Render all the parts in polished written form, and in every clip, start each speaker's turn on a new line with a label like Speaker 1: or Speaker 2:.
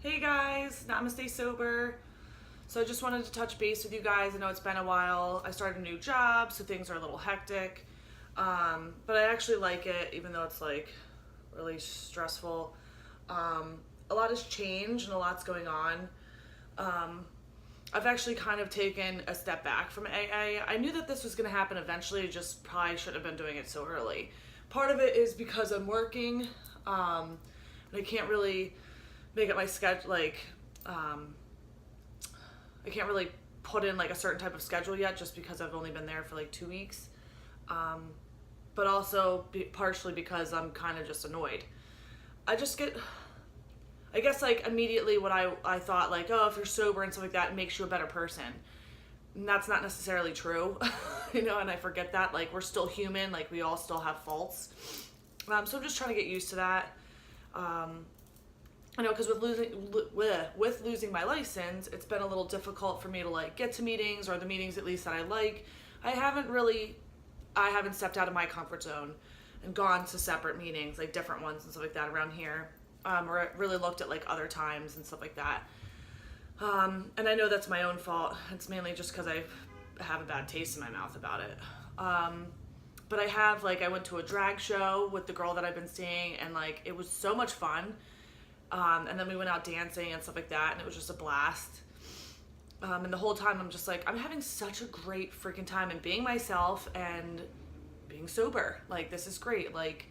Speaker 1: Hey guys, Namaste Sober. So I just wanted to touch base with you guys. I know it's been a while. I started a new job, so things are a little hectic. But I actually like it, even though it's like really stressful. A lot has changed and a lot's going on. I've actually kind of taken a step back from AA. I knew that this was going to happen eventually, just probably shouldn't have been doing it so early. Part of it is because I'm working, and I can't really make it my schedule, I can't really put in like a certain type of schedule yet just because I've only been there for like 2 weeks. But also partially because I'm kind of just annoyed. I just get, I guess like immediately what I thought like, oh, if you're sober and stuff like that, it makes you a better person. And that's not necessarily true, and I forget that, like, we're still human, like, we all still have faults. So I'm just trying to get used to that. I know, because with losing my license, it's been a little difficult for me to like get to meetings, or the meetings at least that I like. I haven't stepped out of my comfort zone and gone to separate meetings, like different ones and stuff like that around here, or really looked at like other times and stuff like that. And I know that's my own fault. It's mainly just because I have a bad taste in my mouth about it. But I went to a drag show with the girl that I've been seeing, and like it was so much fun. And then we went out dancing and stuff like that, and it was just a blast. And the whole time I'm just like, I'm having such a great freaking time and being myself and being sober. Like, this is great. Like,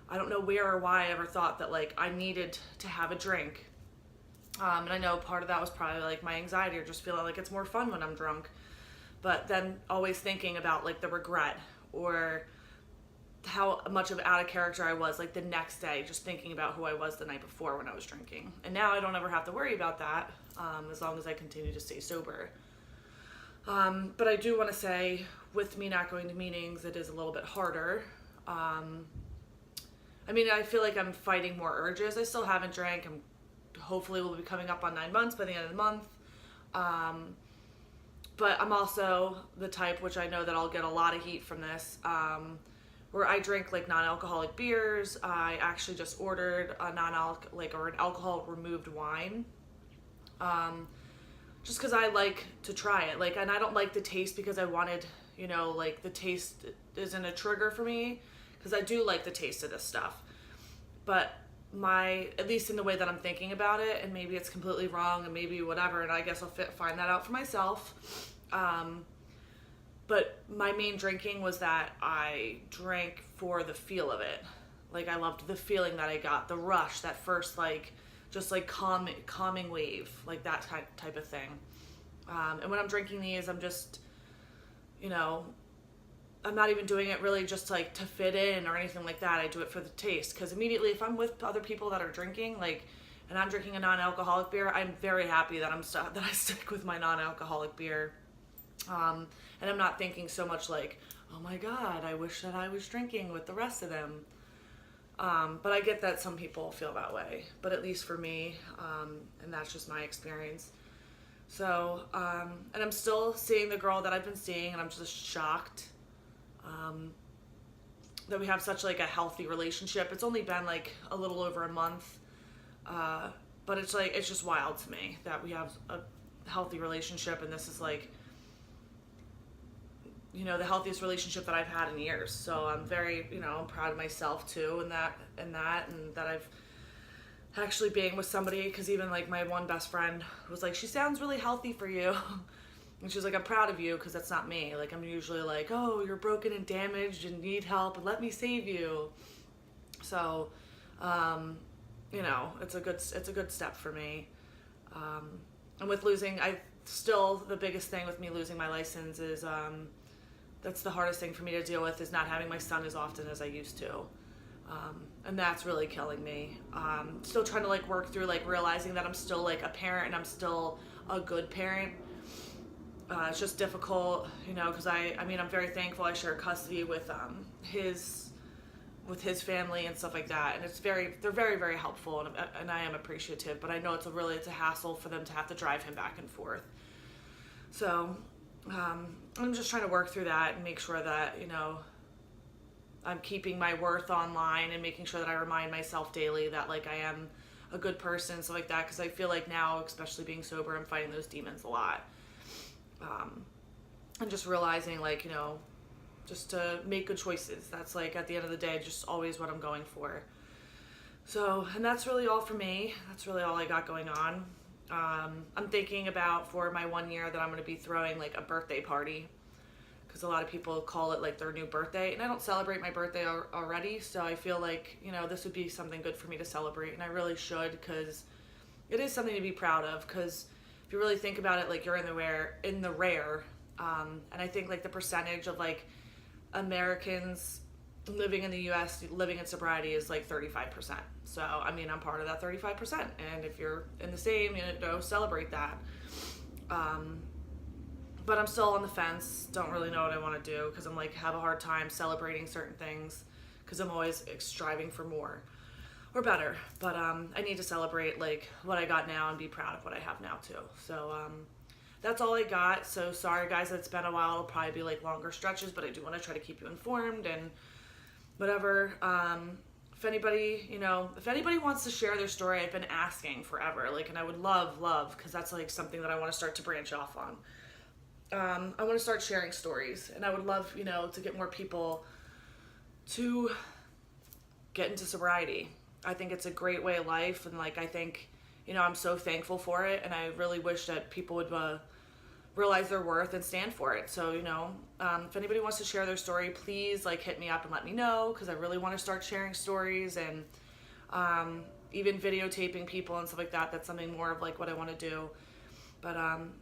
Speaker 1: I don't know where or why I ever thought that like I needed to have a drink. And I know part of that was probably like my anxiety or just feeling like it's more fun when I'm drunk. But then always thinking about like the regret or how much of out of character I was like the next day, just thinking about who I was the night before when I was drinking. And now I don't ever have to worry about that, as long as I continue to stay sober. But I do want to say, with me not going to meetings, it is a little bit harder. I feel like I'm fighting more urges. I still haven't drank. I'm hopefully will be coming up on 9 months by the end of the month. But I'm also the type, which I know that I'll get a lot of heat from this, where I drink like non-alcoholic beers. I actually just ordered a or an alcohol removed wine, just because I like to try it. Like, and I don't like the taste because I wanted, like the taste isn't a trigger for me, because I do like the taste of this stuff. But at least in the way that I'm thinking about it, and maybe it's completely wrong and maybe whatever, and I guess I'll find that out for myself. But my main drinking was that I drank for the feel of it. Like, I loved the feeling that I got, the rush, that first, like, just like calming wave, like that type of thing. And when I'm drinking these, I'm just, I'm not even doing it really just like to fit in or anything like that. I do it for the taste, because immediately if I'm with other people that are drinking, like, and I'm drinking a non-alcoholic beer, I'm very happy that that I stick with my non-alcoholic beer. And I'm not thinking so much like, oh my God, I wish that I was drinking with the rest of them. But I get that some people feel that way, but at least for me, and that's just my experience. So, and I'm still seeing the girl that I've been seeing, and I'm just shocked, that we have such like a healthy relationship. It's only been like a little over a month, but it's like, it's just wild to me that we have a healthy relationship, and this is like, the healthiest relationship that I've had in years. So I'm very, I'm proud of myself too, and that I've actually being with somebody, because even like my one best friend was like, she sounds really healthy for you. And she's like, I'm proud of you, because that's not me. Like, I'm usually like, oh, you're broken and damaged and need help, and let me save you. So, it's a good step for me. And with losing, the biggest thing with me losing my license is, that's the hardest thing for me to deal with, is not having my son as often as I used to. And that's really killing me. Still trying to like work through like realizing that I'm still like a parent, and I'm still a good parent. It's just difficult, because I'm very thankful I share custody with his family and stuff like that, and they're very, very helpful, and I am appreciative, but I know it's a hassle for them to have to drive him back and forth. So, I'm just trying to work through that and make sure that, I'm keeping my worth online, and making sure that I remind myself daily that like I am a good person, stuff like that, because I feel like now, especially being sober, I'm fighting those demons a lot. And just realizing, like, you know, just to make good choices. That's, like, at the end of the day, just always what I'm going for. So, and that's really all for me. That's really all I got going on. I'm thinking about, for my 1 year, that I'm going to be throwing, like, a birthday party, because a lot of people call it, like, their new birthday, and I don't celebrate my birthday already, so I feel like, you know, this would be something good for me to celebrate, and I really should, because it is something to be proud of, because if you really think about it, like, you're in the rare, and I think, like, the percentage of, like, Americans living in the U.S. living in sobriety is like 35%. So, I mean, I'm part of that 35%. And if you're in the same, you know, celebrate that. But I'm still on the fence. Don't really know what I want to do, because I'm like, have a hard time celebrating certain things, because I'm always striving for more or better. But I need to celebrate, like, what I got now and be proud of what I have now too. So that's all I got. So sorry guys, it's been a while. It'll probably be like longer stretches, but I do want to try to keep you informed and whatever. If anybody wants to share their story, I've been asking forever, like, and I would love, because that's like something that I want to start to branch off on. I want to start sharing stories, and I would love, you know, to get more people to get into sobriety. I think it's a great way of life, and like, I think, you know, I'm so thankful for it, and I really wish that people would realize their worth and stand for it. So, you know, if anybody wants to share their story, please, like, hit me up and let me know, because I really want to start sharing stories, and even videotaping people and stuff like that. That's something more of like what I want to do. But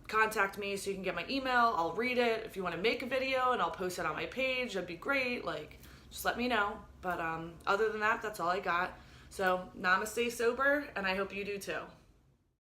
Speaker 1: contact me so you can get my email. I'll read it. If you want to make a video and I'll post it on my page, that'd be great. Like, just let me know. But other than that, that's all I got. So namaste sober, and I hope you do too.